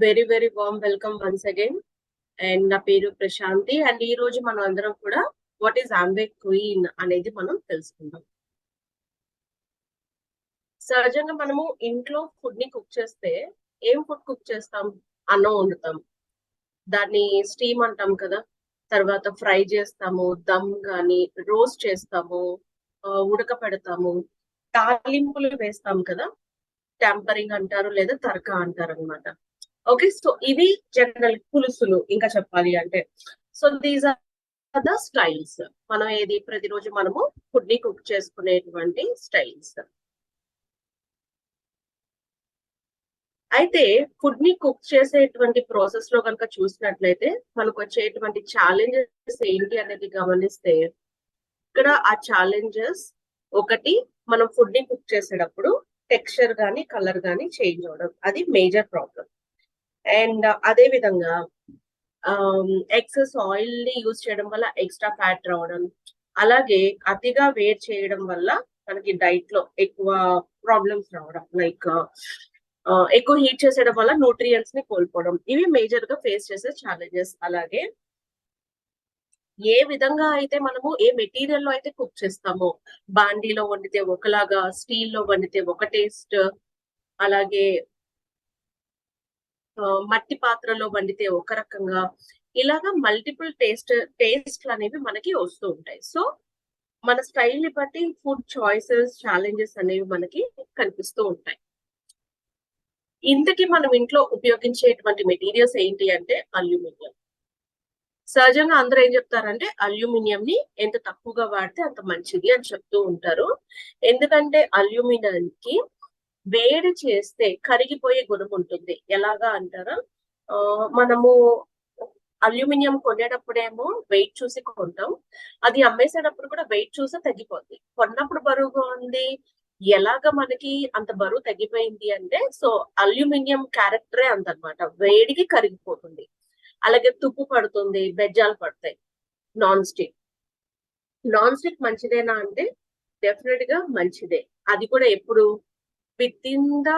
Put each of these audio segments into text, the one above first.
Very very warm welcome once again. And నా పేరు Prashanti. And ఈ రోజు మనం అందరం కూడా వాట్ ఈస్ ఆంబే క్వీన్ అనేది మనం తెలుసుకుందాం. సహజంగా మనము ఇంట్లో ఫుడ్ ని కుక్ చేస్తే ఏం ఫుడ్ కుక్ చేస్తాం? అన్నం వండుతాం, దాన్ని స్టీమ్ అంటాం కదా. తర్వాత ఫ్రై చేస్తాము, దమ్ గాని రోస్ట్ చేస్తాము, ఉడకపెడతాము, తాలింపులు వేస్తాం కదా. టెంపరింగ్ అంటారు లేదా తరకా అంటారు అనమాట. ఓకే, సో ఇవి జనరల్ పులుసులు ఇంకా చెప్పాలి అంటే. So these are the styles. మనం ఏది ప్రతిరోజు మనము ఫుడ్ ని కుక్ చేసుకునేటువంటి స్టైల్స్. అయితే ఫుడ్ ని కుక్ చేసేటువంటి ప్రాసెస్ లో కనుక చూసినట్లయితే మనకు వచ్చేటువంటి ఛాలెంజెస్ ఏంటి అనేది గమనిస్తే, ఇక్కడ ఆ ఛాలెంజెస్ ఒకటి, మనం ఫుడ్ ని కుక్ చేసేటప్పుడు టెక్స్చర్ గానీ కలర్ గానీ చేంజ్ అవడం, అది మేజర్ ప్రాబ్లం. అండ్ అదే విధంగా ఎక్సెస్ ఆయిల్ ని యూజ్ చేయడం వల్ల ఎక్స్ట్రా ఫ్యాట్ రావడం, అలాగే అతిగా వేడి చేయడం వల్ల మనకి డైట్ లో ఎక్కువ ప్రాబ్లమ్స్ రావడం, లైక్ ఎక్కువ హీట్ చేసేయడం వల్ల న్యూట్రియంట్స్ ని కోల్పోవడం, ఇవి మేజర్ గా ఫేస్ చేసే ఛాలెంజెస్. అలాగే ఏ విధంగా అయితే మనము ఏ మెటీరియల్ లో అయితే కుక్ చేస్తామో, బాండీలో వండితే ఒకలాగా, స్టీల్ లో వండితే ఒక టేస్ట్, అలాగే మట్టి పాత్రలో వండితే ఒక రకంగా, ఇలాగా మల్టిపుల్ టేస్ట్లు అనేవి మనకి వస్తూ ఉంటాయి. సో మన స్టైల్ ని బట్టి ఫుడ్ చాయిసెస్, ఛాలెంజెస్ అనేవి మనకి కనిపిస్తూ ఉంటాయి. ఇంతకీ మనం ఇంట్లో ఉపయోగించేటువంటి మెటీరియల్స్ ఏంటి అంటే అల్యూమినియం. సహజంగా అందరూ ఏం చెప్తారంటే అల్యూమినియం ని ఎంత తక్కువగా వాడితే అంత మంచిది అని చెప్తూ ఉంటారు. ఎందుకంటే అల్యూమినియం కి వేడి చేస్తే కరిగిపోయే గుణం ఉంటుంది. ఎలాగా అంటారా, మనము అల్యూమినియం కొనేటప్పుడేమో వెయిట్ చూసి కొంటాం, అది అమ్మేసేటప్పుడు కూడా వెయిట్ చూసి తగ్గిపోద్ది. కొన్నప్పుడు బరువుగా ఉంది, ఎలాగ మనకి అంత బరువు తగ్గిపోయింది అంటే, సో అల్యూమినియం క్యారెక్టరే అంతనమాట, వేడికి కరిగిపోతుంది. అలాగే తుప్పు పడుతుంది, బెజ్జాలు పడతాయి. నాన్ స్టిక్ నాన్ స్టిక్ మంచిదేనా అంటే డెఫినెట్ గా మంచిదే. అది కూడా ఎప్పుడు with in the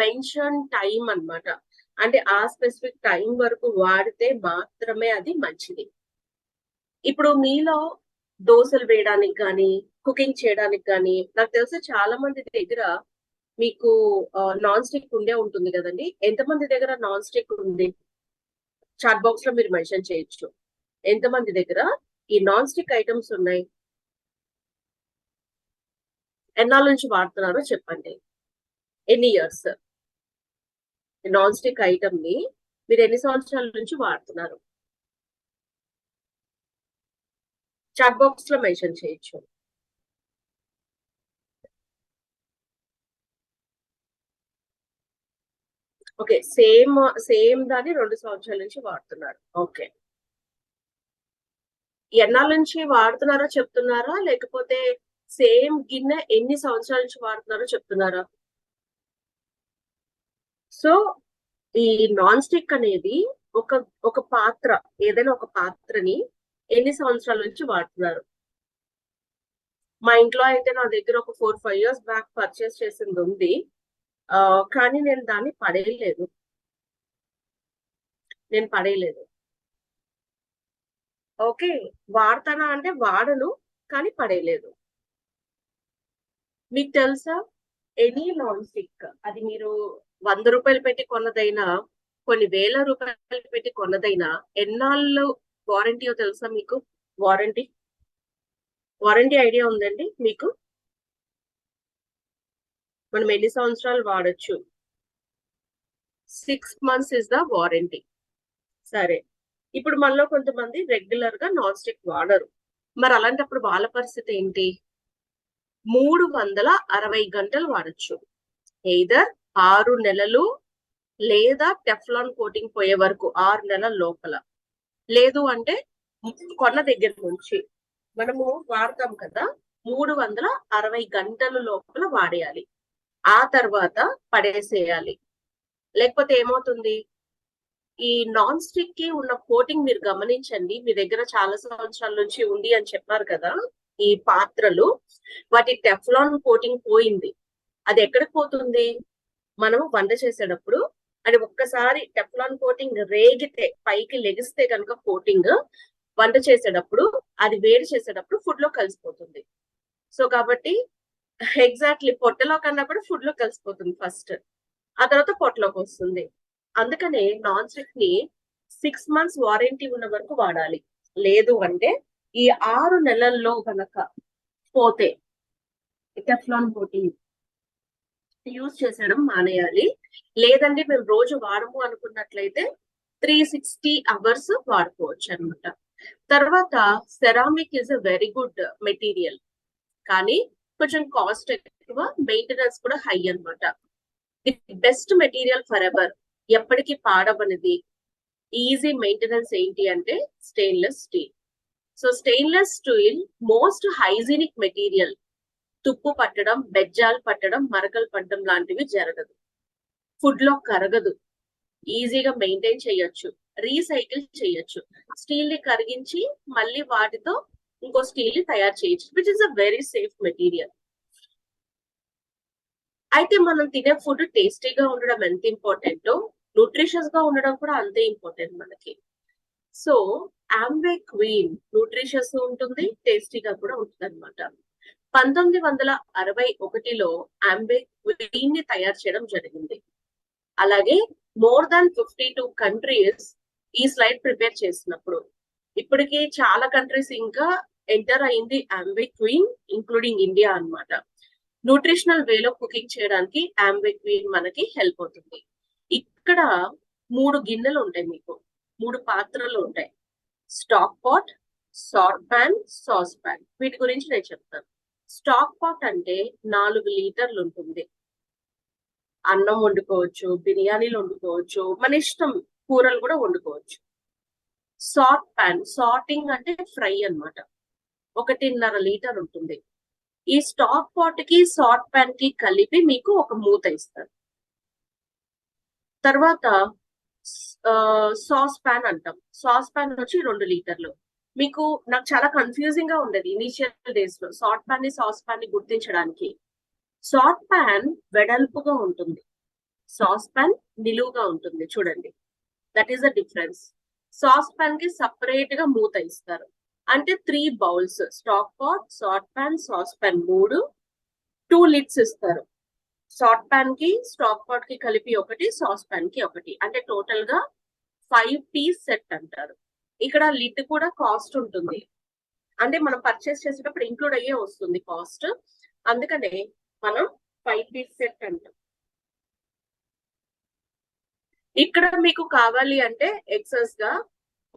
mention time అన్నమాట. అంటే ఆ స్పెసిఫిక్ టైం వరకు వాడితే మాత్రమే అది మంచిది. ఇప్పుడు మీలో దోశలు వేయడానికి కానీ, కుకింగ్ చేయడానికి కానీ, నాకు తెలిసి చాలా మంది దగ్గర మీకు నాన్ స్టిక్ ఉండే ఉంటుంది కదండి. ఎంతమంది దగ్గర నాన్ స్టిక్ ఉంది? చాట్ బాక్స్ లో మీరు మెన్షన్ చేయొచ్చు. ఎంతమంది దగ్గర ఈ నాన్ స్టిక్ ఐటమ్స్ ఉన్నాయి? ఎన్నాళ్ళ నుంచి వాడుతున్నారో చెప్పండి. ఎన్ని ఇయర్స్ నాన్ స్టిక్ ఐటమ్ ని మీరు ఎన్ని సంవత్సరాల నుంచి వాడుతున్నారు? చాట్ బాక్స్ లో మెన్షన్ చేయొచ్చు. ఓకే, సేమ్ దాన్ని 2 సంవత్సరాల నుంచి వాడుతున్నారు. ఓకే, ఎన్నాళ్ళ నుంచి వాడుతున్నారో చెప్తున్నారా, లేకపోతే సేమ్ గిన్నె ఎన్ని సంవత్సరాల నుంచి వాడుతున్నారో చెప్తున్నారా? సో ఈ నాన్ స్టిక్ అనేది ఒక ఒక పాత్ర, ఏదైనా ఒక పాత్రని ఎన్ని సంవత్సరాల నుంచి వాడుతున్నారు? మా ఇంట్లో అయితే నా దగ్గర ఒక 4-5 ఇయర్స్ బ్యాక్ పర్చేస్ చేసింది ఉంది. కానీ నేను దాన్ని పడేయలేదు. ఓకే, వాడతానా అంటే వాడను, కానీ పడేయలేదు. మీకు తెలుసా, ఎనీ నాన్ స్టిక్ అది మీరు 100 రూపాయలు పెట్టి కొన్నదైనా, కొన్ని వేల రూపాయలు పెట్టి కొన్నదైనా, ఎన్నాళ్ళు వారంటీయో తెలుసా మీకు? వారంటీ వారంటీ ఐడియా ఉందండి మీకు? మనం ఎన్ని సంవత్సరాలు వాడొచ్చు? 6 months ఇస్ ద వారంటీ. సరే, ఇప్పుడు మనలో కొంతమంది రెగ్యులర్ గా నాన్ స్టిక్ వాడరు. మరి అలాంటప్పుడు వాళ్ళ పరిస్థితి ఏంటి? 360 గంటలు వాడచ్చు. ఎయిదర్ 6 నెలలు లేదా టెఫ్లాన్ కోటింగ్ పోయే వరకు 6 నెలల లోపల. లేదు అంటే కొన్న దగ్గర నుంచి మనము వాడతాం కదా, 360 గంటల లోపల వాడేయాలి. ఆ తర్వాత పడేసేయాలి. లేకపోతే ఏమవుతుంది, ఈ నాన్ స్టిక్ కి ఉన్న కోటింగ్ మీరు గమనించండి. మీ దగ్గర చాలా సంవత్సరాల నుంచి ఉంది అని చెప్పారు కదా ఈ పాత్రలు, వాటి టెఫ్లాన్ కోటింగ్ పోయింది. అది ఎక్కడికి పోతుంది? మనం వంట చేసేటప్పుడు అది ఒక్కసారి టెఫ్లాన్ కోటింగ్ రేగితే పైకి లెగిస్తే కనుక కోటింగ్ వంట చేసేటప్పుడు అది వేడి చేసేటప్పుడు ఫుడ్ లో కలిసిపోతుంది. సో కాబట్టి ఎగ్జాక్ట్లీ పొట్టలో కన్నా కూడా ఫుడ్ లో కలిసిపోతుంది ఫస్ట్, ఆ తర్వాత పొట్టలోకి వస్తుంది. అందుకనే నాన్ స్టిక్ ని 6 months వారంటీ ఉన్న వరకు వాడాలి. లేదు అంటే ఈ 6 నెలల్లో కనుక పోతే టెఫ్లాన్ కోటింగ్ యూజ్ చేసేయడం మానేయాలి. లేదంటే మేము రోజు వాడము అనుకున్నట్లయితే 360 hours వాడుకోవచ్చు అనమాట. తర్వాత ceramic is a very good material, కానీ కొంచెం కాస్ట్ ఎక్కువ, మెయింటెనెన్స్ కూడా హై అనమాట. The best material for ever, ఎప్పటికీ పాడవనిది, ఈజీ మెయింటెనెన్స్ ఏంటి అంటే stainless steel. So stainless steel most hygienic material. తుప్పు పట్టడం, బెజ్జాలు పట్టడం, మరకలు పట్టడం లాంటివి జరగదు, ఫుడ్ లో కరగదు, ఈజీగా మెయింటైన్ చేయొచ్చు, రీసైకిల్ చేయొచ్చు. స్టీల్ ని కరిగించి మళ్ళీ వాటితో ఇంకో స్టీల్ ని తయారు చేయొచ్చు, which is a very safe material. అయితే మనం తినే ఫుడ్ టేస్టీగా ఉండడం ఎంత ఇంపార్టెంటో, న్యూట్రిషియస్ గా ఉండడం కూడా అంతే ఇంపార్టెంట్ మనకి. సో ఆంబే క్వీన్ న్యూట్రిషియస్ ఉంటుంది, టేస్టీగా కూడా ఉంటుంది అనమాట. 1961లో ఆంబే క్వీన్ ని తయారు చేయడం జరిగింది. అలాగే మోర్ దాన్ 52 కంట్రీస్ ఈ స్లైడ్ ప్రిపేర్ చేసినప్పుడు, ఇప్పటికీ చాలా కంట్రీస్ ఇంకా ఎంటర్ అయింది ఆంబే క్వీన్, ఇంక్లూడింగ్ ఇండియా అన్నమాట. న్యూట్రిషనల్ వేలో కుకింగ్ చేయడానికి ఆంబే క్వీన్ మనకి హెల్ప్ అవుతుంది. ఇక్కడ 3 గిన్నెలు ఉంటాయి, మీకు 3 పాత్రలు ఉంటాయి. స్టాక్ పాట్, సాట్ పాన్, సాస్ పాన్. వీటి గురించి నేను చెప్తాను. స్టాక్ పాట్ అంటే 4 లీటర్లు ఉంటుంది. అన్నం వండుకోవచ్చు, బిర్యానీలు వండుకోవచ్చు, మన ఇష్టం, కూరలు కూడా వండుకోవచ్చు. సాట్ పాన్, సాటింగ్ అంటే ఫ్రై అన్నమాట, 1.5 లీటర్ ఉంటుంది. ఈ స్టాక్ పాట్ కి సాట్ పాన్ కి కలిపి మీకు ఒక మూత ఇస్తారు. తర్వాత సాస్ పాన్ అంటాం. సాస్ పాన్ వచ్చి 2 లీటర్లు. మీకు నాకు చాలా కన్ఫ్యూజింగ్ గా ఉండేది ఇనిషియల్ డేస్ లో సాట్ పాన్ ని, సాస్ పాన్ ని గుర్తించడానికి. సాట్ పాన్ వెడల్పుగా ఉంటుంది, సాస్ పాన్ నిలువుగా ఉంటుంది. చూడండి, that is the difference. Sauce pan కి సపరేట్ గా మూత ఇస్తారు. అంటే 3 బౌల్స్, స్టాక్ పాట్, సాట్ పాన్, సాస్ పాన్ 2 లిడ్స్ ఇస్తారు. సాట్ పాన్ కి, స్టాక్ పాట్ కి కలిపి ఒకటి, సాస్ పాన్ కి ఒకటి, అంటే టోటల్ గా 5 పీస్ సెట్ అంటారు. ఇక్కడ లిడ్ కూడా కాస్ట్ ఉంటుంది, అంటే మనం పర్చేస్ చేసేటప్పుడు ఇంక్లూడ్ అయ్యే వస్తుంది కాస్ట్, అందుకనే మనం 5 పీస్ సెట్ అంటాం. ఇక్కడ మీకు కావాలి అంటే ఎక్సెస్ గా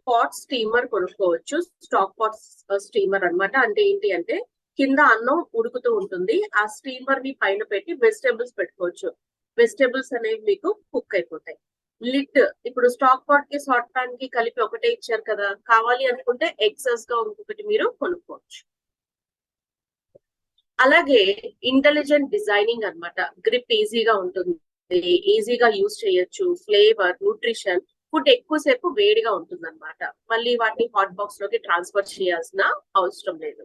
పాట్ స్టీమర్ కొనుక్కోవచ్చు. స్టాక్ పాట్ స్టీమర్ అన్నమాట. అంటే ఏంటి అంటే కింద అన్నం ఉడుకుతూ ఉంటుంది, ఆ స్టీమర్ ని పైన పెట్టి వెజిటేబుల్స్ పెట్టుకోవచ్చు. వెజిటేబుల్స్ అనేవి మీకు కుక్ అయిపోతాయి. లిడ్ ఇప్పుడు స్టాక్ పాట్ కి, సాట్ పాన్ కి కలిపి ఒకటే ఇచ్చారు కదా, కావాలి అనుకుంటే ఎక్సెస్ గా ఇంకొకటి మీరు కొనుక్కోవచ్చు. అలాగే ఇంటెలిజెంట్ డిజైనింగ్ అన్నమాట. గ్రిప్ ఈజీగా ఉంటుంది, ఈజీగా యూజ్ చేయొచ్చు, ఫ్లేవర్, న్యూట్రిషన్, ఫుడ్ ఎక్కువసేపు వేడిగా ఉంటుంది అనమాట. మళ్ళీ వాటిని హాట్ బాక్స్ లోకి ట్రాన్స్ఫర్ చేయాల్సిన అవసరం లేదు.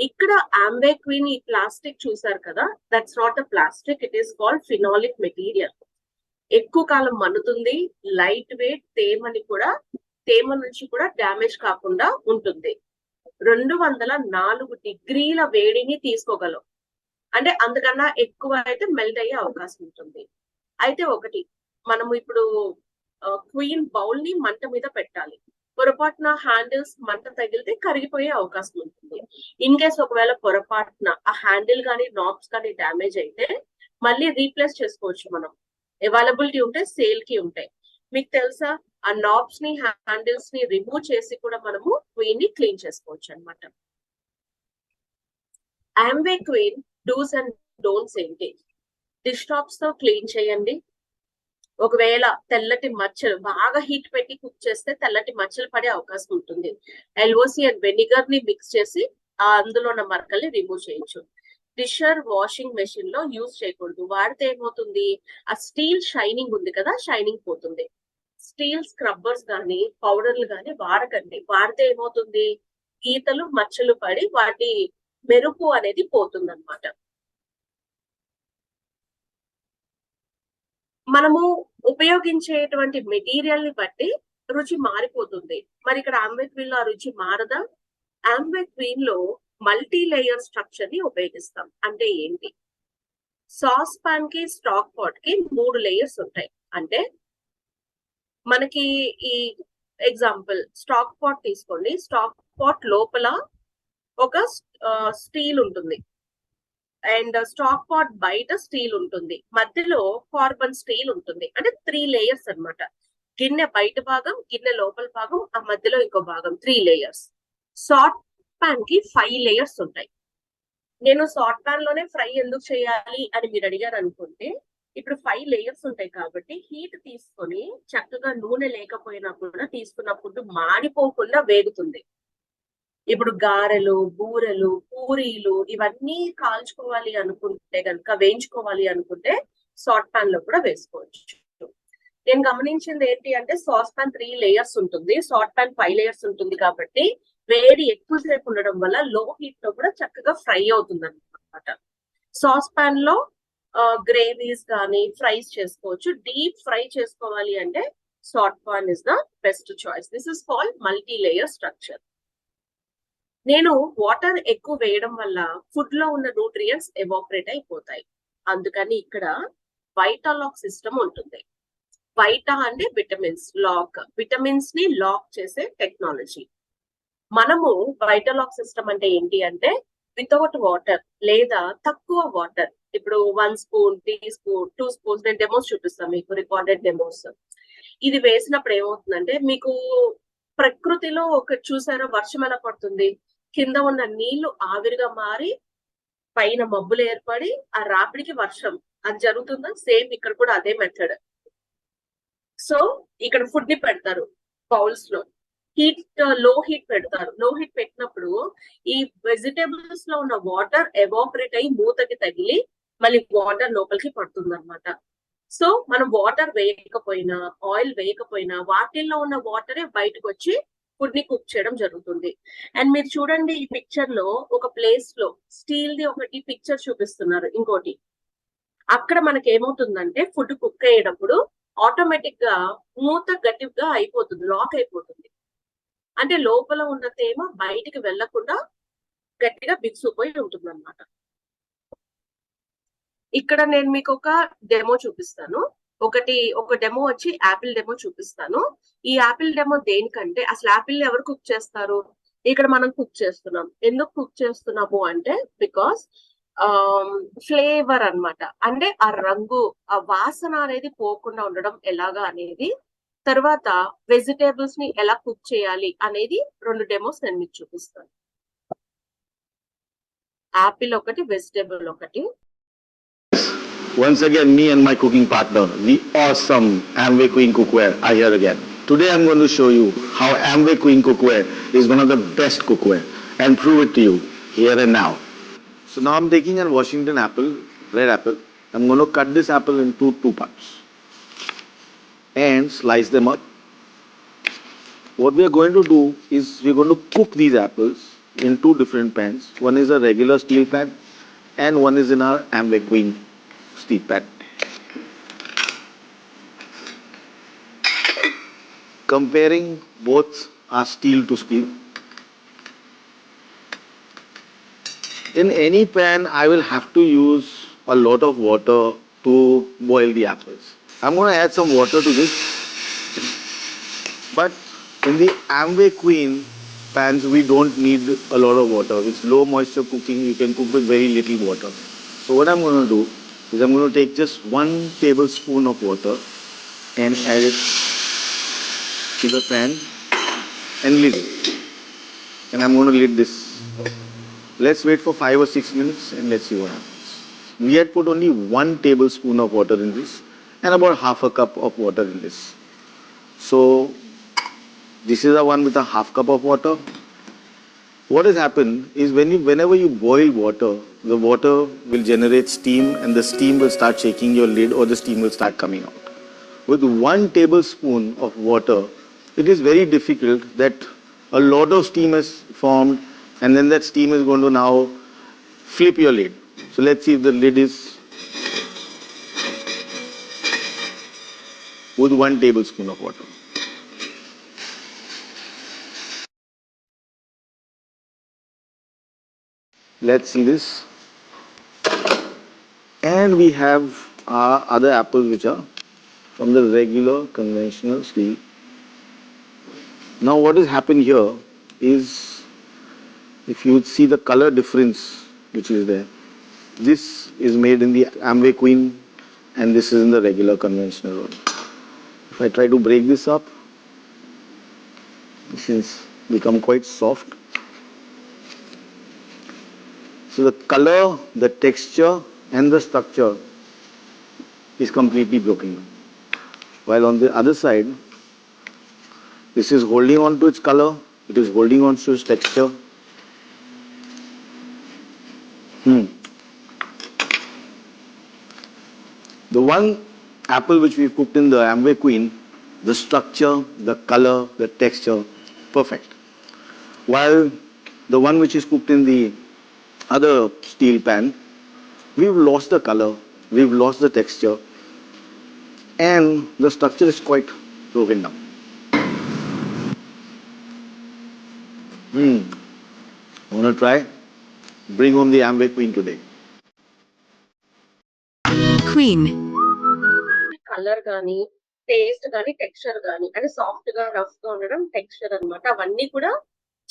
ఇక్కడ ఆంబే క్వీన్ ఈ ప్లాస్టిక్ చూసారు కదా, that's not a plastic, it is called phenolic material. ఎక్కువ కాలం మన్నుతుంది, లైట్ వెయిట్, తేమ నుంచి కూడా డ్యామేజ్ కాకుండా ఉంటుంది. 204 డిగ్రీల వేడిని తీసుకోగలం, అంటే అంతకన్నా ఎక్కువ అయితే మెల్ట్ అయ్యే అవకాశం ఉంటుంది. అయితే ఒకటి, మనము ఇప్పుడు క్వీన్ బౌల్ ని మంట మీద పెట్టాలి, పొరపాటున హ్యాండిల్స్ మంట తగిలితే కరిగిపోయే అవకాశం ఉంటుంది. ఇన్ కేస్ ఒకవేళ పొరపాటున ఆ హ్యాండిల్ కానీ నాబ్స్ కానీ డ్యామేజ్ అయితే మళ్ళీ రీప్లేస్ చేసుకోవచ్చు మనం, అవైలబిలిటీ ఉంటే సేల్ కి ఉంటాయి. మీకు తెలుసా, ఆ నాబ్స్ ని, హ్యాండిల్స్ ని రిమూవ్ చేసి కూడా మనము క్వీన్ ని క్లీన్ చేసుకోవచ్చు అనమాట. Amway Queen do's and don'ts ఏంటి? డిష్ టాప్స్ తో క్లీన్ చేయండి. ఒకవేళ తెల్లటి మచ్చలు, బాగా హీట్ పెట్టి కుక్ చేస్తే తెల్లటి మచ్చలు పడే అవకాశం ఉంటుంది. ఎల్ఓసి అండ్ వెనిగర్ ని మిక్స్ చేసి అందులో ఉన్న మరకల్ని రిమూవ్ చేయొచ్చు. డిషర్ వాషింగ్ మెషిన్ లో యూజ్ చేయకూడదు, వాడితే ఏమవుతుంది, ఆ స్టీల్ షైనింగ్ ఉంది కదా, షైనింగ్ పోతుంది. స్టీల్ స్క్రబ్బర్స్ కానీ పౌడర్లు కానీ వాడకండి, వాడితే ఏమవుతుంది, గీతలు, మచ్చలు పడి వాటి మెరుపు అనేది పోతుంది అనమాట. మనము ఉపయోగించేటువంటి మెటీరియల్ ని బట్టి రుచి మారిపోతుంది. మరి ఇక్కడ ఆమ్వే క్వీన్ లో ఆ రుచి మారదా? ఆమ్వే క్వీన్ లో మల్టీ లేయర్ స్ట్రక్చర్ ని ఉపయోగిస్తాం. అంటే ఏంటి? సాస్ పాన్ కి స్టాక్ పాట్ కి 3 లేయర్స్ ఉంటాయి. అంటే మనకి ఈ ఎగ్జాంపుల్ స్టాక్ పాట్ తీసుకోండి. స్టాక్ పాట్ లోపల ఒక స్టీల్ ఉంటుంది అండ్ స్టాక్ పాట్ బయట స్టీల్ ఉంటుంది, మధ్యలో కార్బన్ స్టీల్ ఉంటుంది. అంటే 3 లేయర్స్ అన్నమాట. గిన్నె బయట భాగం, గిన్నె లోపల భాగం, ఆ మధ్యలో ఇంకో భాగం, 3 లేయర్స్. సాట్ పాన్ కి 5 లేయర్స్ ఉంటాయి. నేను సాట్ పాన్ లోనే ఫ్రై ఎందుకు చేయాలి అని మీరు అడిగారు అనుకుంటే, ఇప్పుడు 5 లేయర్స్ ఉంటాయి కాబట్టి హీట్ తీసుకొని చక్కగా నూనె లేకపోయినా కూడా తీసుకున్న ఫుడ్ మాడిపోకుండా వేగుతుంది. ఇప్పుడు గారెలు, బూరెలు, పూరీలు ఇవన్నీ కాల్చుకోవాలి అనుకుంటే కనుక, వేయించుకోవాలి అనుకుంటే సాట్ పాన్ లో కూడా వేసుకోవచ్చు. నేను గమనించింది ఏంటి అంటే, సాస్ పాన్ 3 లేయర్స్ ఉంటుంది, సాట్ పాన్ 5 లేయర్స్ ఉంటుంది కాబట్టి వేడి ఎక్కువసేపు ఉండడం వల్ల లో హీట్ లో కూడా చక్కగా ఫ్రై అవుతుంది అనమాట. సాస్ పాన్ లో గ్రేవీస్ కానీ ఫ్రైస్ చేసుకోవచ్చు. డీప్ ఫ్రై చేసుకోవాలి అంటే saute pan is the best choice. This is called multi layer structure. నేను వాటర్ ఎక్కువ వేయడం వల్ల ఫుడ్ లో ఉన్న న్యూట్రియంట్స్ ఎవాపరేట్ అయిపోతాయి. అందుకని ఇక్కడ వైటాలాక్ సిస్టమ్ ఉంటుంది. వైటా అంటే విటమిన్స్, లాక్, విటమిన్స్ ని లాక్ చేసే టెక్నాలజీ. మనము వైటాలాక్ సిస్టమ్ అంటే ఏంటి అంటే, వితౌట్ వాటర్ లేదా తక్కువ వాటర్, ఇప్పుడు 1 స్పూన్, 3 స్పూన్, 2 స్పూన్స్, నేను డెమోస్ చూపిస్తాను మీకు, రికార్డెడ్ డెమోస్. ఇది వేసినప్పుడు ఏమవుతుందంటే, మీకు ప్రకృతిలో ఒక చూసారా వర్షం ఎలా పడుతుంది, కింద ఉన్న నీళ్లు ఆవిరిగా మారి పైన మబ్బులు ఏర్పడి ఆ రాపిడికి వర్షం, అది జరుగుతుందా? సేమ్ ఇక్కడ కూడా అదే మెథడ్. సో ఇక్కడ ఫుడ్ ని పెడతారు బౌల్స్ లో, హీట్ లో హీట్ పెడతారు. లో హీట్ పెట్టినప్పుడు ఈ వెజిటేబుల్స్ లో ఉన్న వాటర్ ఎవాపరేట్ అయ్యి మూతకి తగిలి మళ్ళీ వాటర్ లోపలికి పడుతుంది అనమాట. సో మనం వాటర్ వేయకపోయినా, ఆయిల్ వేయకపోయినా వాటిల్లో ఉన్న వాటరే బయటకు వచ్చి ఫుడ్ ని కుక్ చేయడం జరుగుతుంది. అండ్ మీరు చూడండి ఈ పిక్చర్ లో ఒక ప్లేస్ లో స్టీల్ ది ఒకటి పిక్చర్ చూపిస్తున్నారు, ఇంకోటి. అక్కడ మనకి ఏమవుతుందంటే, ఫుడ్ కుక్ అయ్యేటప్పుడు ఆటోమేటిక్ గా మూత గట్టిగా అయిపోతుంది, లాక్ అయిపోతుంది. అంటే లోపల ఉన్న తేమ బయటికి వెళ్లకుండా గట్టిగా బిగుసుకుపోయి ఉంటుంది అనమాట. ఇక్కడ నేను మీకు ఒక డెమో చూపిస్తాను. ఒక డెమో వచ్చి యాపిల్ డెమో చూపిస్తాను. ఈ యాపిల్ డెమో దేనికంటే, అసలు యాపిల్ ఎవరు కుక్ చేస్తారు? ఇక్కడ మనం కుక్ చేస్తున్నాం. ఎందుకు కుక్ చేస్తున్నాము అంటే, బికాస్ ఫ్లేవర్ అన్నమాట. అంటే ఆ రంగు, ఆ వాసన అనేది పోకుండా ఉండడం ఎలాగా అనేది, తర్వాత వెజిటేబుల్స్ ని ఎలా కుక్ చేయాలి అనేది 2 డెమోస్ నేను మీకు చూపిస్తాను. యాపిల్ ఒకటి, వెజిటేబుల్ ఒకటి. Once again, me and my cooking partner, the awesome Amway Queen Cookware are here again. Today I'm going to show you how Amway Queen Cookware is one of the best cookware and prove it to you here and now. So now I'm taking a Washington apple, red apple. I'm going to cut this apple into 2 parts and slice them up. What we are going to do is we're going to cook these apples in 2 different pans. One is a regular steel pan and one is in our Amway Queen steel pan. Comparing both are steel to steel. In any pan, I will have to use a lot of water to boil the apples. I'm going to add some water to this. But in the Amway Queen pans, we don't need a lot of water. It's low moisture cooking. You can cook with very little water. So what I'm going to do is I'm going to take just 1 tablespoon of water and add it to the pan and lid it. And I'm going to lid this. Let's wait for 5 or 6 minutes and let's see what happens. We had put only 1 tablespoon of water in this and about half a cup of water in this. So this is the one with a half cup of water. What has happened is whenever you boil water, the water will generate steam and the steam will start shaking your lid or the steam will start coming out. With 1 tablespoon of water, it is very difficult that a lot of steam is formed and then that steam is going to now flip your lid. So let's see if the lid is with 1 tablespoon of water. Let's see this. And we have our other apples which are from the regular conventional steel. Now what has happened here is, if you see the color difference which is there, this is made in the Amway Queen and this is in the regular conventional one. If I try to break this up, this has become quite soft. So the color, the texture and the structure is completely broken. While on the other side, this is holding on to its color, it is holding on to its texture. The one apple which we cooked in the Amway Queen, the structure, the color, the texture, perfect. While the one which is cooked in the other steel pan, we've lost the color, we've lost the texture, and the structure is quite broken down. I want to try, bring home the Amway Queen today. Queen. Colour కానీ taste కానీ texture కానీ అంటే soft గా rough గా ఉండడం texture అన్నమాట, అవన్నీ కూడా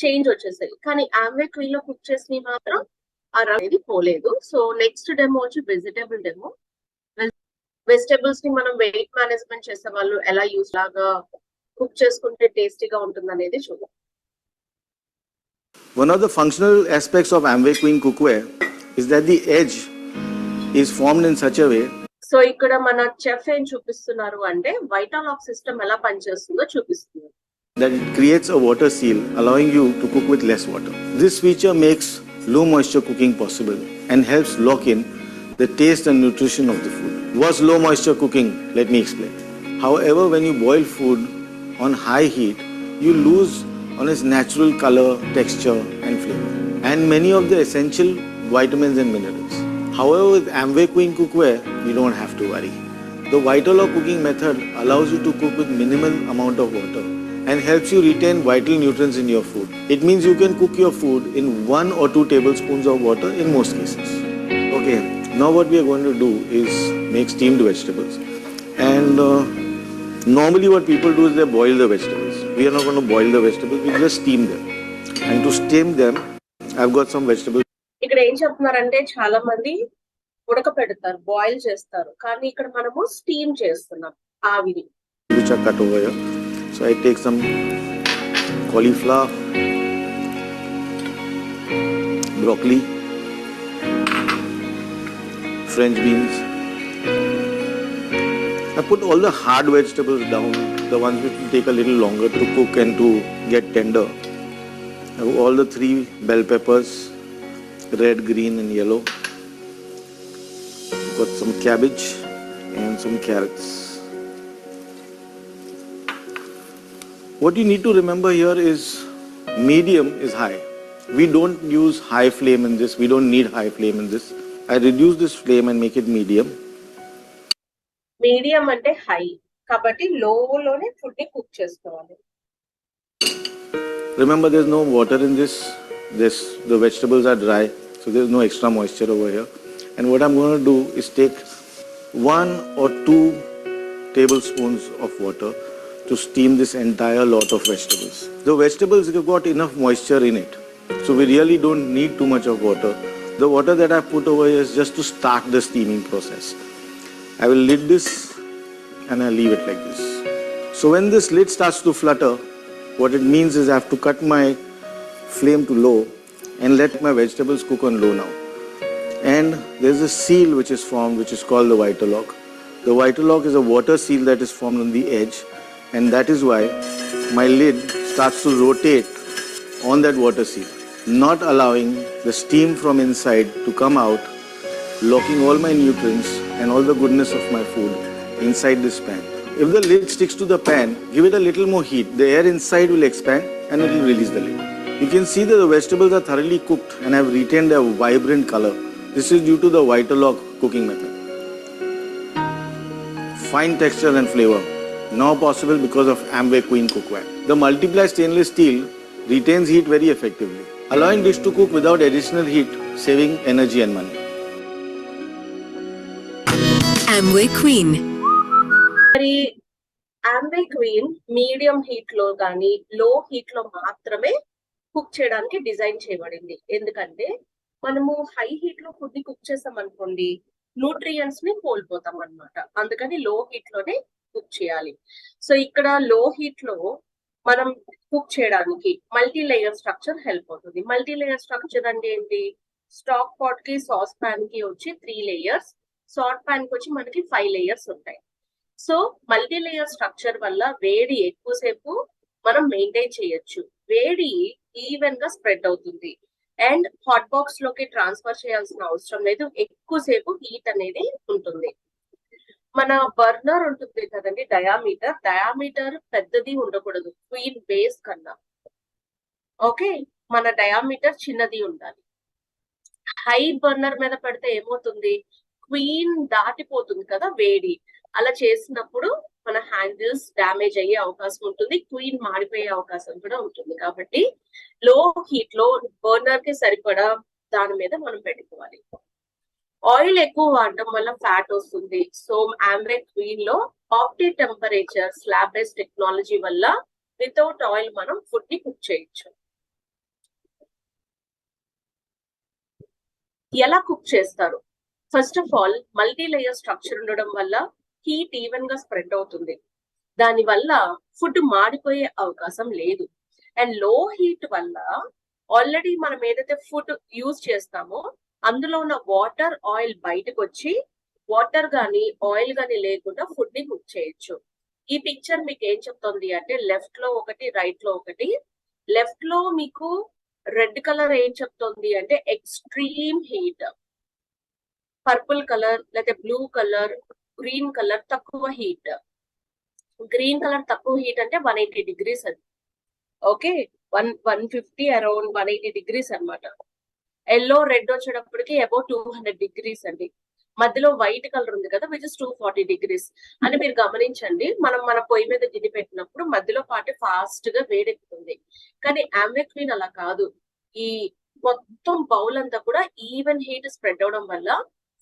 చేంజ్ వచ్చేసాయి. కానీ ఆమ్వే క్వీన్ లో కుక్ చేసి మాత్రం ఆ రఫ్ అనేది పోలేదు. సో నెక్స్ట్ డెమో వచ్చి వెజిటేబుల్ డెమో. వెజిటేబుల్స్ ని మనం వెయిట్ మేనేజ్మెంట్ చేసే వాళ్ళు ఎలా యూస్ లాగా కుక్ చేసుకుంటే టేస్టీగా ఉంటుంది అనేది చూద్దాం. One of the functional aspects of Amway Queen cookware is that the edge is formed in such a way so ఇక్కడ మన చెఫ్ ఏం చూపిస్తున్నారు అంటే వైటాలాక్ సిస్టమ్ ఎలా పనిచేస్తుందో చూపిస్తున్నారు. that it creates a water seal, allowing you to cook with less water. This feature makes low moisture cooking possible and helps lock in the taste and nutrition of the food. What's low moisture cooking? Let me explain. However, when you boil food on high heat, you lose on its natural color, texture and flavor, and many of the essential vitamins and minerals. However, with Amway Queen cookware, you don't have to worry. The Vitalock cooking method allows you to cook with minimal amount of water and helps you retain vital nutrients in your food. It means you can cook your food in 1 or 2 tablespoons of water in most cases. Okay, now what we are going to do is make steamed vegetables. And normally what people do is they boil the vegetables. We are not going to boil the vegetables, we just steam them. And to steam them, I've got some vegetables. ఇక్కడ ఏం చెప్తున్నారంటే చాలా మంది ఉడకపెడతారు, boil చేస్తారు, కానీ ఇక్కడ మనము steam చేస్తున్నాం, ఆవిరి. Which are cut over here. So I take some cauliflower, broccoli, French beans. I put all the hard vegetables down, the ones which will take a little longer to cook and to get tender. I have all the 3 bell peppers, red, green and yellow. Got some cabbage and some carrots. What you need to remember here is medium is high. We don't use high flame in this. We don't need high flame in this. I reduce this flame and make it medium. Medium అంటే high కాబట్టి లోలోనే food ని cook చేసుకోవాలి. Remember, there's no water in this. The vegetables are dry, so there's no extra moisture over here. And what I'm going to do is take 1 or 2 tablespoons of water to steam this entire lot of vegetables. The vegetables have got enough moisture in it, so we really don't need too much of water. The water that I put over here is just to start the steaming process. I will lid this and I'll leave it like this. So when this lid starts to flutter, what it means is I have to cut my flame to low and let my vegetables cook on low now. And there's a seal which is formed, which is called the Vitalock. The Vitalock is a water seal that is formed on the edge, and that is why my lid starts to rotate on that water seal, not allowing the steam from inside to come out, locking all my nutrients and all the goodness of my food inside this pan. If the lid sticks to the pan, give it a little more heat. The air inside will expand and it will release the lid. You can see that the vegetables are thoroughly cooked and have retained their vibrant color. This is due to the Vitalock cooking method. Fine texture and flavor. now possible because of Amway Queen cookware. The multiply stainless steel retains heat very effectively, allowing dish to cook without additional heat, saving energy and money. Amway Queen. మరి Amway Queen medium heat లో కానీ లో heat లో మాత్రమే cook చేయడానికి design చేయబడింది. ఎందుకంటే మనము హై హీట్ లో ఫుడ్ ని కుక్ చేసాం అనుకోండి, న్యూట్రియంట్స్ ని కోల్పోతాం అన్నమాట. అందుకని లో హీట్ లోనే కుక్ చేయాలి. సో ఇక్కడ లో హీట్ లో మనం కుక్ చేయడానికి మల్టీ లేయర్ స్ట్రక్చర్ హెల్ప్ అవుతుంది. మల్టీ లేయర్ స్ట్రక్చర్ అంటే ఏంటి? స్టాక్ పాట్ కి సాస్ పాన్ కి వచ్చి 3 లేయర్స్, సాట్ పాన్ కి వచ్చి మనకి 5 లేయర్స్ ఉంటాయి. సో మల్టీ లేయర్ స్ట్రక్చర్ వల్ల వేడి ఎక్కువసేపు మనం మెయింటైన్ చేయొచ్చు. వేడి ఈవెన్ గా స్ప్రెడ్ అవుతుంది అండ్ హాట్ బాక్స్ లోకి ట్రాన్స్ఫర్ చేయాల్సిన అవసరం లేదు. ఎక్కువసేపు హీట్ అనేది ఉంటుంది. మన బర్నర్ ఉంటుంది కదండి, డయామీటర్ పెద్దది ఉండకూడదు క్వీన్ బేస్ కన్నా. ఓకే, మన డయామీటర్ చిన్నది ఉండాలి. హై బర్నర్ మీద పెడితే ఏమవుతుంది? క్వీన్ దాటిపోతుంది కదా వేడి. అలా చేసినప్పుడు మన హ్యాండిల్స్ డ్యామేజ్ అయ్యే అవకాశం ఉంటుంది, క్వీన్ మాడిపోయే అవకాశం కూడా ఉంటుంది. కాబట్టి లో హీట్ లో బర్నర్ కి సరిపడా దాని మీద మనం పెట్టుకోవాలి. ఆయిల్ ఎక్కువ వాడటం వల్ల ఫ్యాట్ వస్తుంది. సో Amway క్వీన్ లో ఆప్టీ టెంపరేచర్ స్లాబ్ బేస్డ్ టెక్నాలజీ వల్ల వితౌట్ ఆయిల్ మనం ఫుడ్ ని కుక్ చేయొచ్చు. ఎలా కుక్ చేస్తారు? First of all multi layer structure ఉండడం వల్ల హీట్ ఈవెన్ గా స్ప్రెడ్ అవుతుంది. దాని వల్ల ఫుడ్ మాడిపోయే అవకాశం లేదు. అండ్ లో హీట్ వల్ల ఆల్రెడీ మనం ఏదైతే ఫుడ్ యూజ్ చేస్తామో అందులో ఉన్న వాటర్ ఆయిల్ బయటకు వచ్చి వాటర్ గానీ ఆయిల్ గానీ లేకుండా ఫుడ్ ని కుక్ చేయొచ్చు. ఈ పిక్చర్ మీకు ఏం చెప్తుంది అంటే లెఫ్ట్ లో ఒకటి, రైట్ లో ఒకటి. లెఫ్ట్ లో మీకు రెడ్ కలర్ ఏం చెప్తుంది అంటే ఎక్స్ట్రీమ్ హీట్, పర్పుల్ కలర్ లేకపోతే బ్లూ కలర్, గ్రీన్ కలర్ తక్కువ హీట్. గ్రీన్ కలర్ తక్కువ హీట్ అంటే 180 డిగ్రీస్ అది. ఓకే, 150 అరౌండ్ 180 డిగ్రీస్ అనమాట. ఎల్లో రెడ్ వచ్చేటప్పటికి అబౌట్ 200 డిగ్రీస్ అండి. మధ్యలో వైట్ కలర్ ఉంది కదా, విచ్ ఇస్ 240 డిగ్రీస్ అని మీరు గమనించండి. మనం మన పొయ్యి మీద గిన్నె పెట్టినప్పుడు మధ్యలో పాటు ఫాస్ట్ గా వేడెక్కుతుంది. కానీ Amway క్వీన్ అలా కాదు. ఈ మొత్తం బౌల్ అంతా కూడా ఈవెన్ హీట్ స్ప్రెడ్ అవడం వల్ల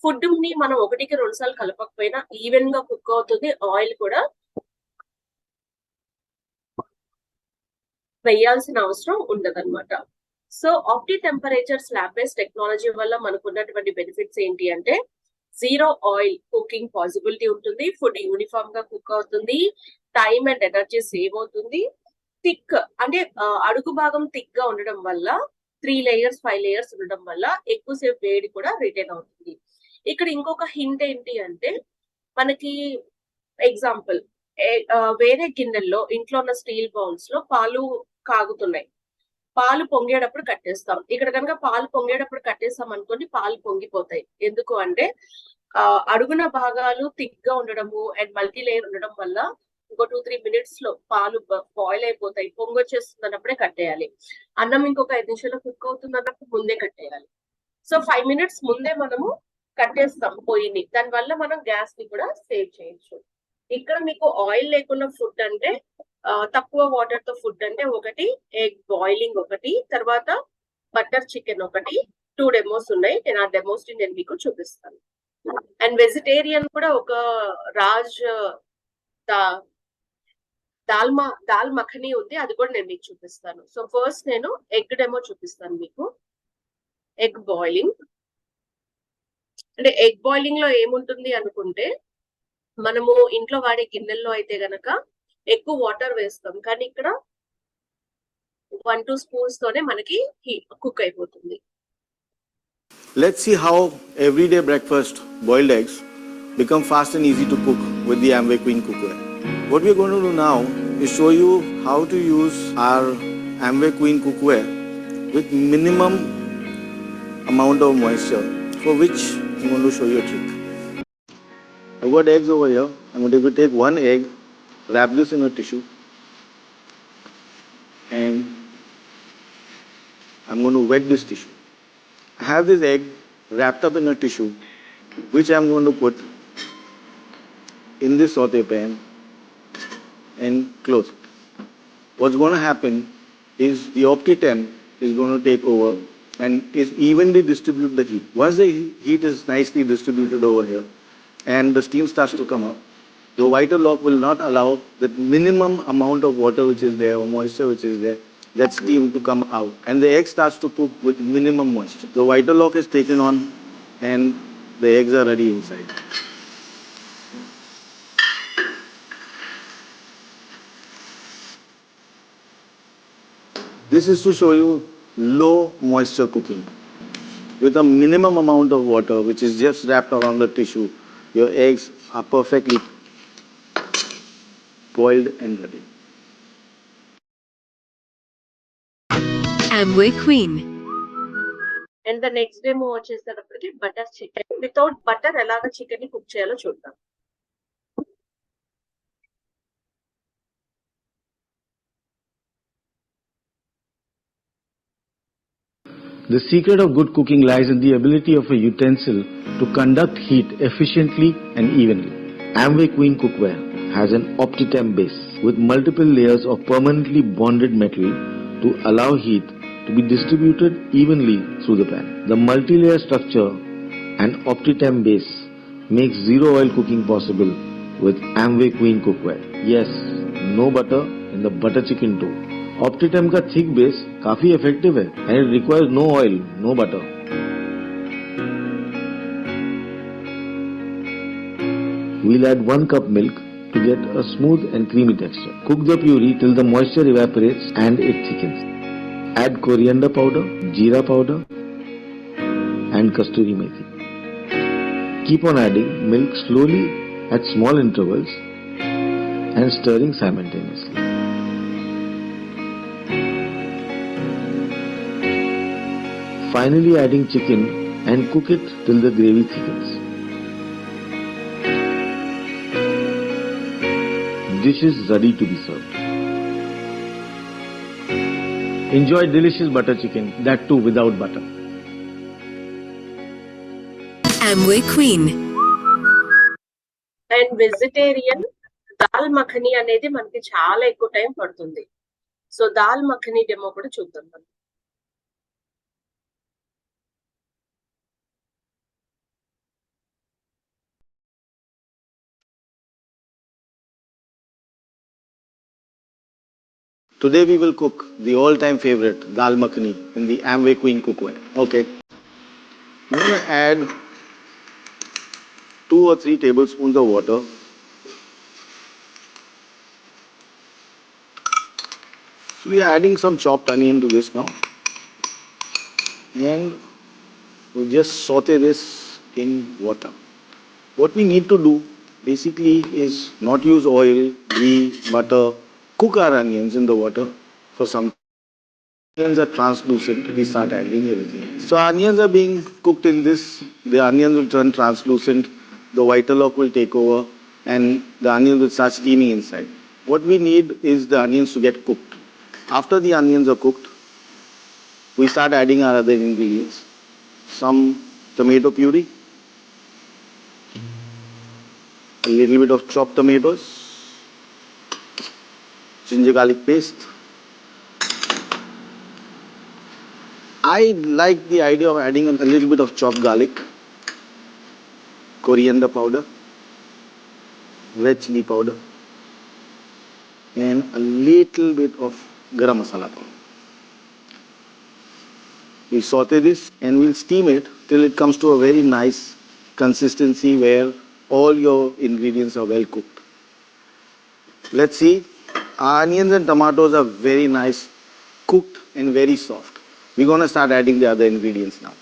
ఫుడ్ ని మనం 1కి 2 సార్లు కలపకపోయినా ఈవెన్ గా కుక్ అవుతుంది. ఆయిల్ కూడా వేయాల్సిన అవసరం ఉండదన్నమాట. సో ఆప్టీ టెంపరేచర్ స్లాబ్ బేస్డ్ టెక్నాలజీ వల్ల మనకు ఉన్నటువంటి బెనిఫిట్స్ ఏంటి అంటే జీరో ఆయిల్ కుకింగ్ పాసిబిలిటీ ఉంటుంది, ఫుడ్ యూనిఫామ్ గా కుక్ అవుతుంది, టైం అండ్ ఎనర్జీ సేవ్ అవుతుంది. థిక్ అంటే అడుగు భాగం థిక్ గా ఉండడం వల్ల 3 లేయర్స్ 5 లేయర్స్ ఉండడం వల్ల ఎక్కువసేపు వేడి కూడా రిటైన్ అవుతుంది. ఇక్కడ ఇంకొక హింట్ ఏంటి అంటే మనకి ఎగ్జాంపుల్ వేరే గిన్నెల్లో ఇంట్లో ఉన్న స్టీల్ బౌల్స్ లో పాలు కాగుతున్నాయి, పాలు పొంగేటప్పుడు కట్టేస్తాం. ఇక్కడ కనుక పాలు పొంగేటప్పుడు కట్టేస్తాం అనుకోండి, పాలు పొంగిపోతాయి. ఎందుకు అంటే అడుగున భాగాలు థిక్ గా ఉండడము అండ్ మల్టీ లేయర్ ఉండడం వల్ల ఇంకో 2-3 మినిట్స్ లో పాలు బాయిల్ అయిపోతాయి. పొంగొచ్చేస్తుంది అన్నప్పుడే కట్టేయాలి. అన్నం ఇంకొక 5 నిమిషాలు కుక్ అవుతుంది అన్నప్పుడు ముందే కట్టేయాలి. సో 5 మినిట్స్ ముందే మనము కట్టేస్తాం పొయ్యిని. దానివల్ల మనం గ్యాస్ ని కూడా సేవ్ చేయొచ్చు. ఇక్కడ మీకు ఆయిల్ లేకుండా ఫుడ్ అంటే తక్కువ వాటర్ తో ఫుడ్ అంటే ఒకటి ఎగ్ బాయిలింగ్, ఒకటి తర్వాత బటర్ చికెన్, ఒకటి 2 డెమోస్ ఉన్నాయి. నేను ఆ డెమోస్ ని నేను మీకు చూపిస్తాను. అండ్ వెజిటేరియన్ కూడా ఒక రాజ్ దాల్ మఖని ఉంది, అది కూడా నేను మీకు చూపిస్తాను. సో ఫస్ట్ నేను ఎగ్ డెమో చూపిస్తాను మీకు. ఎగ్ బాయిలింగ్ అంటే ఎగ్ బాయిలింగ్ లో ఏముంటుంది అనుకుంటే మనము ఇంట్లో వాడే గిన్నెల్లో అయితే గనక ఎక్కువ వాటర్ వేస్తాం, కానీ ఇక్కడ 1-2 స్పూన్స్ తోనే మనకి కుక్ అయిపోతుంది. Let's see how everyday breakfast boiled eggs become fast and easy to cook with the Amway Queen cookware. What we're going to do now is show you how to use our Amway Queen cookware with minimum amount of moisture, for which I'm going to show you a trick. I've got eggs over here. I'm going to take one egg, wrap this in a tissue, and I'm going to wet this tissue. I have this egg wrapped up in a tissue, which I'm going to put in this saute pan and close it. What's going to happen is the OptiTemp is going to take over and is evenly distribute the heat. Once the heat is nicely distributed over here and the steam starts to come up, the Vita Lock will not allow the minimum amount of water which is there or moisture which is there, that steam to come out. And the egg starts to cook with minimum moisture. The Vita Lock is taken on and the eggs are ready inside. This is to show you low moisture cooking. With a minimum amount of water which is just wrapped around the tissue, your eggs are perfectly boiled and ready. Amway Queen. And the next demo వచ్చేసేటప్పటికి butter chicken without butter ఎలాగ chicken ని cook చేయాలో చూద్దాం. The secret of good cooking lies in the ability of a utensil to conduct heat efficiently and evenly. Amway Queen cookware has an OptiTemp base with multiple layers of permanently bonded metal to allow heat to be distributed evenly through the pan. The multi-layer structure and OptiTemp base makes zero oil cooking possible with Amway Queen cookware. Yes, no butter in the butter chicken too. OptiTemp का thick base काफी effective है and it requires no oil, no butter. We'll add 1 cup milk to get a smooth and creamy texture. Cook the puree till the moisture evaporates and it thickens. Add coriander powder, jeera powder and kasturi methi. Keep on adding milk slowly at small intervals and stirring simultaneously. Finally adding chicken and cook it till the gravy thickens. Dish is ready to be served. Enjoy delicious butter chicken, that too without butter. Amway Queen. And vegetarian dal makhani అనేది మనకి చాలా ఎక్కువ time పడుతుంది. So dal makhani demo కూడా చూద్దాం మనం. Today we will cook the all-time favorite dal makhani in the Amway Queen cookware. Okay. I'm going to add 2 or 3 tablespoons of water. So we are adding some chopped onion to this now. And we just saute this in water. What we need to do basically is not use oil, ghee, butter. Cook our onions in the water for some. Onions are translucent, we start adding everything. So onions are being cooked in this. The onions will turn translucent. The Vita Lock will take over and the onions will start steaming inside. What we need is the onions to get cooked. After the onions are cooked, we start adding our other ingredients. Some tomato puree, a little bit of chopped tomatoes, ginger garlic paste. I like the idea of adding a little bit of chopped garlic, coriander powder, red chili powder, and a little bit of garam masala powder. We saute this and we'll steam it till it comes to a very nice consistency where all your ingredients are well cooked. Let's see. Our onions and tomatoes are very nice, cooked and very soft. We're going to start adding the other ingredients now.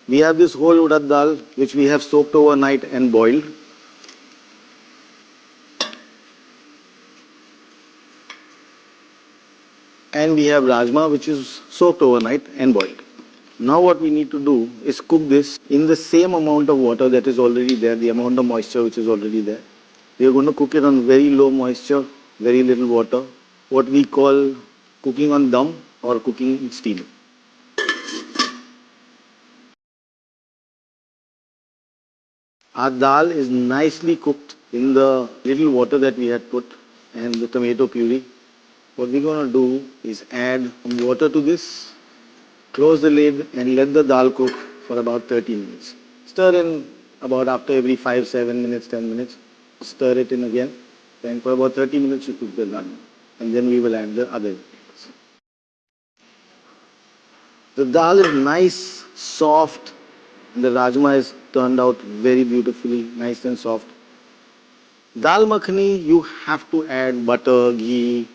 We have this whole urad dal which we have soaked overnight and boiled. And we have rajma which is soaked overnight and boiled. Now what we need to do is cook this in the same amount of water that is already there, the amount of moisture which is already there. We are going to cook it on very low moisture, very little water, what we call cooking on dum or cooking in steam. Our dal is nicely cooked in the little water that we had put and the tomato puree. What we're going to do is add some water to this, close the lid and let the dal cook for about 30 minutes. Stir in about after every 5, 7 minutes, 10 minutes. Stir it in again. Then for about 30 minutes you cook the dal. And then we will add the other ingredients. The dal is nice, soft, and the rajma is turned out very beautifully, nice and soft. Dal makhani, you have to add butter, ghee,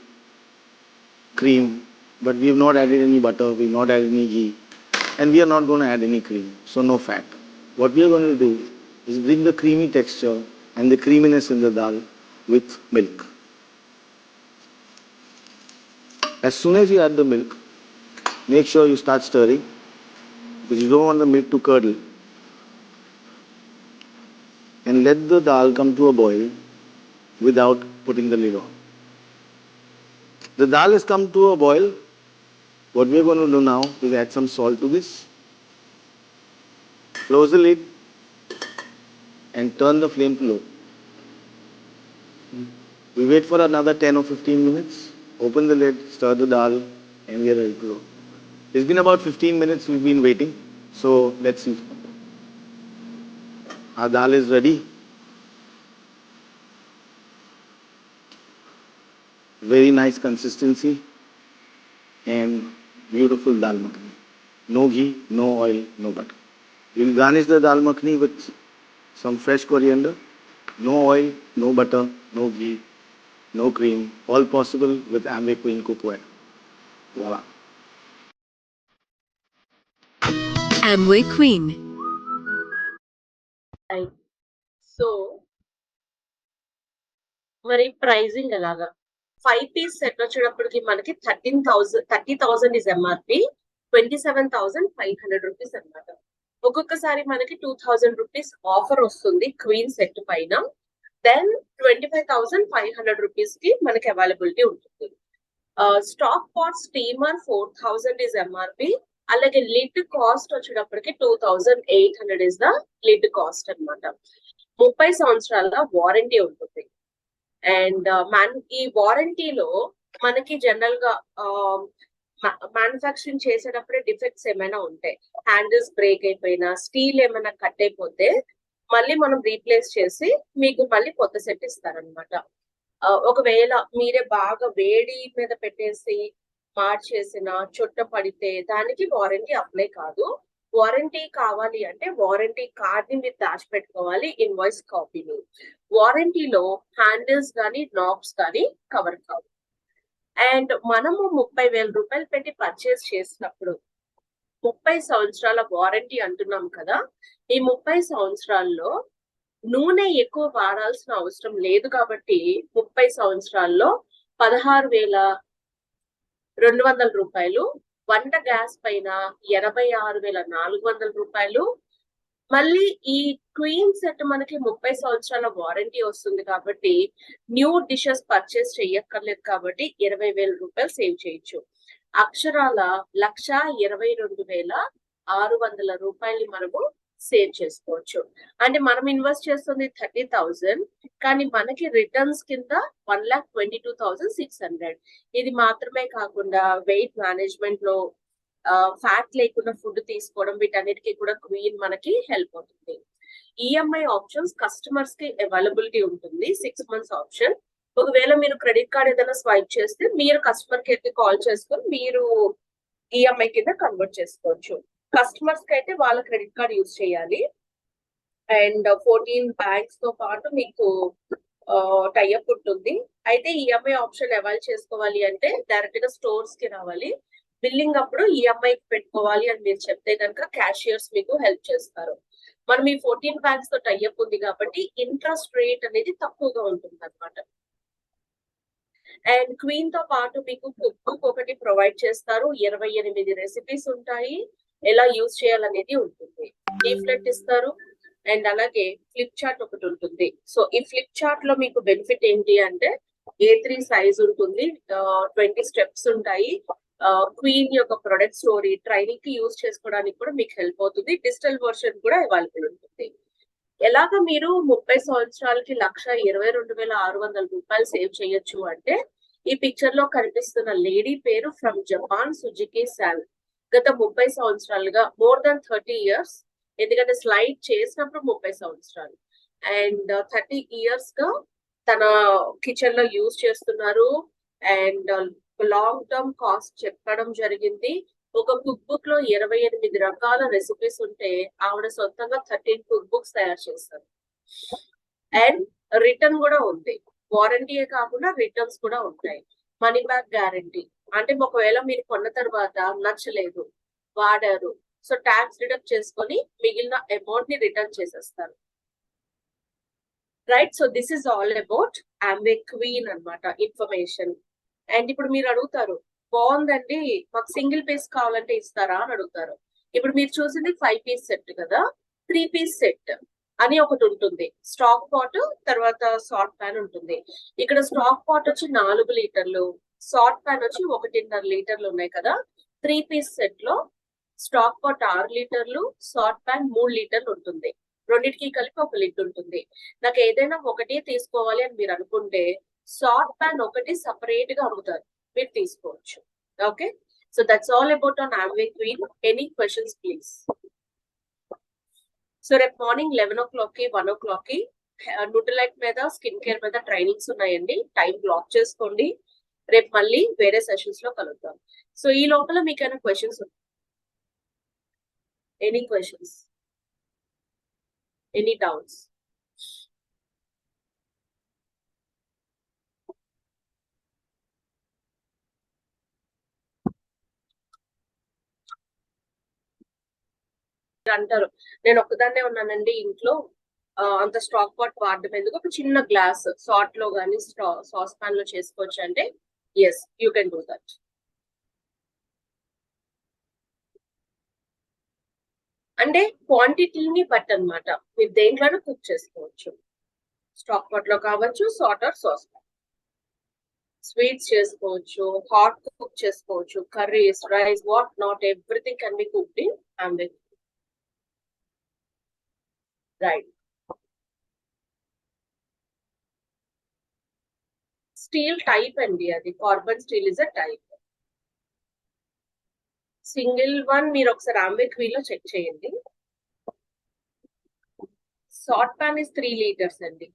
cream, but we have not added any butter, we have not added any ghee, and we are not going to add any cream, so no fat. What we are going to do is bring the creamy texture and the creaminess in the dal with milk. As soon as you add the milk, make sure you start stirring because you don't want the milk to curdle. And let the dal come to a boil without putting the lid on. The dal has come to a boil. What we are going to do now is add some salt to this. Close the lid and turn the flame to low. We wait for another 10 or 15 minutes. Open the lid, stir the dal, and we are ready to go. It's been about 15 minutes we've been waiting. So let's see. Our dal is ready. Very nice consistency and beautiful dal makhani. No ghee, no oil, no butter. We'll garnish the dal makhani with some fresh coriander. No oil, no butter, no ghee, no cream. All possible with Amway Queen cookware. Voila. Amway Queen. So మరి pricing ఎలాగా 5-piece set వచ్చేటప్పటికి మనకి 30,000 is MRP 27,500 rupees అన్నమాట. ఒక్కొక్కసారి మనకి 2,000 rupees offer వస్తుంది Queen set పైన. Then 25,500 rupees కి మనకి అవైలబిలిటీ ఉంటుంది. Stock pot steamer 4,000 is MRP. అలాగే లిడ్ కాస్ట్ వచ్చేటప్పటికి 2,800 ఇస్ ద లిడ్ కాస్ట్ అన్నమాట. 30 సంవత్సరాల వారంటీ ఉంటుంది. అండ్ ఈ వారంటీలో మనకి జనరల్ గా మ్యానుఫాక్చరింగ్ చేసేటప్పుడే డిఫెక్ట్స్ ఏమైనా ఉంటాయి, హ్యాండిల్స్ బ్రేక్ అయిపోయినా, స్టీల్ ఏమైనా కట్ అయిపోతే మళ్ళీ మనం రీప్లేస్ చేసి మీకు మళ్ళీ కొత్త సెట్ ఇస్తారనమాట. ఒకవేళ మీరే బాగా వేడి మీద పెట్టేసి మార్చేసిన చుట్ట పడితే దానికి వారంటీ అప్లై కాదు. వారంటీ కావాలి అంటే వారంటీ కార్డ్ ని మీరు దాచిపెట్టుకోవాలి, ఇన్వాయిస్ కాపీని. వారంటీలో హ్యాండిల్స్ కానీ నాబ్స్ కానీ కవర్ కావు. అండ్ మనము 30,000 రూపాయలు పెట్టి పర్చేస్ చేసినప్పుడు 30 సంవత్సరాల వారంటీ అంటున్నాం కదా. ఈ 30 సంవత్సరాల్లో నూనె ఎక్కువ వాడాల్సిన అవసరం లేదు కాబట్టి 30 సంవత్సరాల్లో 16,200 రూపాయలు, వంట గ్యాస్ పైన 86,400 రూపాయలు. మళ్ళీ ఈ క్వీన్ సెట్ మనకి 30 సంవత్సరాల వారంటీ వస్తుంది కాబట్టి న్యూ డిషెస్ పర్చేస్ చెయ్యక్కర్లేదు కాబట్టి 20,000 రూపాయలు సేవ్ చేయొచ్చు. అక్షరాల 1,22,600 రూపాయలు మనము సేవ్ చేసుకోవచ్చు. అంటే మనం ఇన్వెస్ట్ చేస్తుంది 30,000 కానీ మనకి రిటర్న్స్ కింద 1,22,600. ఇది మాత్రమే కాకుండా వెయిట్ మేనేజ్మెంట్ లో ఫ్యాట్ లేకుండా ఫుడ్ తీసుకోవడం, వీటన్నిటికీ కూడా క్వీన్ మనకి హెల్ప్ అవుతుంది. ఈఎంఐ ఆప్షన్స్ కస్టమర్స్ కి అవైలబిలిటీ ఉంటుంది, 6 months ఆప్షన్. ఒకవేళ మీరు క్రెడిట్ కార్డ్ ఏదైనా స్వైప్ చేస్తే మీరు కస్టమర్ కేర్ కి కాల్ చేసుకొని మీరు ఈఎంఐ కింద కన్వర్ట్ చేసుకోవచ్చు. కస్టమర్స్ కి అయితే వాళ్ళ క్రెడిట్ కార్డ్ యూజ్ చేయాలి. అండ్ 14 బ్యాంక్స్ తో పాటు మీకు టైఅప్ ఉంటుంది. అయితే ఈఎంఐ ఆప్షన్ అవైల్ చేసుకోవాలి అంటే డైరెక్ట్ గా స్టోర్స్ కి రావాలి. బిల్లింగ్ అప్పుడు ఈఎంఐ పెట్టుకోవాలి అని మీరు చెప్తే కనుక క్యాషియర్స్ మీకు హెల్ప్ చేస్తారు. మనం ఈ 14 బ్యాంక్స్ తో టైఅప్ ఉంది కాబట్టి ఇంట్రెస్ట్ రేట్ అనేది తక్కువగా ఉంటుంది అన్నమాట. అండ్ క్వీన్ తో పాటు మీకు కుక్ బుక్ ఒకటి ప్రొవైడ్ చేస్తారు. 28 రెసిపీస్ ఉంటాయి, ఎలా యూజ్ చేయాలనేది ఉంటుంది. లీఫ్లెట్ ఇస్తారు. అండ్ అలాగే ఫ్లిప్ చార్ట్ ఒకటి ఉంటుంది. సో ఈ ఫ్లిప్ చార్ట్ లో మీకు బెనిఫిట్ ఏంటి అంటే A3 సైజ్ ఉంటుంది, 20 స్టెప్స్ ఉంటాయి. క్వీన్ యొక్క ప్రొడక్ట్ స్టోరీ ట్రైనింగ్ కి యూజ్ చేసుకోవడానికి కూడా మీకు హెల్ప్ అవుతుంది. డిజిటల్ వర్షన్ కూడా అవైలబుల్ ఉంటుంది. ఎలాగ మీరు 30 సంవత్సరాలకి 1,22,600 రూపాయలు సేవ్ చేయొచ్చు అంటే ఈ పిక్చర్ లో కనిపిస్తున్న లేడీ పేరు ఫ్రమ్ జపాన్ సుజుకి శాన్. గత 30 సంవత్సరాలుగా మోర్ దాన్ 30 ఇయర్స్, ఎందుకంటే స్లైడ్ చేసినప్పుడు 30 సంవత్సరాలు అండ్ 30 ఇయర్స్ గా తన కిచెన్ లో యూజ్ చేస్తున్నారు. అండ్ లాంగ్ టర్మ్ కాస్ట్ చెప్పడం జరిగింది. ఒక కుక్ బుక్ లో 28 రకాల రెసిపీస్ ఉంటే ఆవిడ సొంతంగా 13 కుక్ బుక్స్ తయారు చేస్తారు. అండ్ రిటర్న్ కూడా ఉంది. వారంటీయే కాకుండా రిటర్న్స్ కూడా ఉంటాయి. మనీ బ్యాక్ గ్యారంటీ అంటే ఒకవేళ మీరు కొన్న తర్వాత నచ్చలేదు, వాడారు, సో ట్యాక్స్ డిడక్ట్ చేసుకొని మిగిలిన అమౌంట్ ని రిటర్న్ చేసేస్తారు. Right, so this is all about Ambe queen అన్నమాట ఇన్ఫర్మేషన్. అండ్ ఇప్పుడు మీరు అడుగుతారు, బాగుందండి మాకు సింగిల్ పీస్ కావాలంటే ఇస్తారా అని అడుగుతారు. ఇప్పుడు మీరు చూసింది 5 పీస్ సెట్ కదా, 3 పీస్ సెట్ అని ఒకటి ఉంటుంది. స్టాక్ పాట్ తర్వాత సాల్ట్ ప్యాన్ ఉంటుంది. ఇక్కడ స్టాక్ పాట్ వచ్చి 4 లీటర్లు, సాల్ట్ ప్యాన్ వచ్చి 1.5 లీటర్లు ఉన్నాయి కదా. 3 పీస్ సెట్ లో స్టాక్ పాట్ 6 లీటర్లు, సాల్ట్ ప్యాన్ 3 లీటర్లు ఉంటుంది. రెండింటికి కలిపి ఒక లిడ్ ఉంటుంది. నాకు ఏదైనా ఒకటి తీసుకోవాలి అని మీరు అనుకుంటే సాల్ట్ ప్యాన్ ఒకటి సపరేట్ గా అమ్ముతారు, మీరు తీసుకోవచ్చు. Okay, so that's all about on Ambe queen. Any questions please. So రేపు మార్నింగ్ 11 o'clock కి 1 o'clock కి న్యూట్రిలైట్ మీద స్కిన్ కేర్ మీద ట్రైనింగ్స్ ఉన్నాయండి. టైం బ్లాక్ చేసుకోండి. రేపు మళ్ళీ వేరే సెషన్స్ లో కలుద్దాం. సో ఈ లోపల మీకు ఏమైనా క్వశ్చన్స్ ఉన్నాయి? Any questions, any doubts? అంటారు నేను ఒక్కదాన్నే ఉన్నానండి ఇంట్లో, అంత స్టాక్ పాట్ వాడడం ఎందుకు, ఒక చిన్న గ్లాస్ సాట్ లో గానీ సాస్ పాన్ లో చేసుకోవచ్చు అంటే yes you can do that. అంటే క్వాంటిటీని బట్టి అన్నమాట, మీరు దేంట్లోనే కుక్ చేసుకోవచ్చు. స్టాక్ పాట్ లో కావచ్చు, saute or sauce pan. Sweets చేసుకోవచ్చు, హాట్ కుక్ చేసుకోవచ్చు, curries, rice, what not, everything can be cooked in Amway. Right, steel type అండి, అది carbon steel is a type. Single one మీరు ఒకసారి ఆంబే క్వీన్ లో check చేయండి. సాట్ ప్యాన్ ఇస్ 3 లీటర్స్ అండి.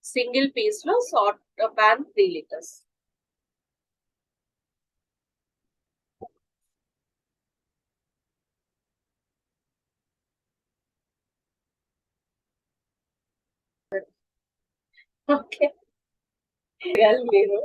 Single piece లో saute pan 3 litres. Okay, మీరు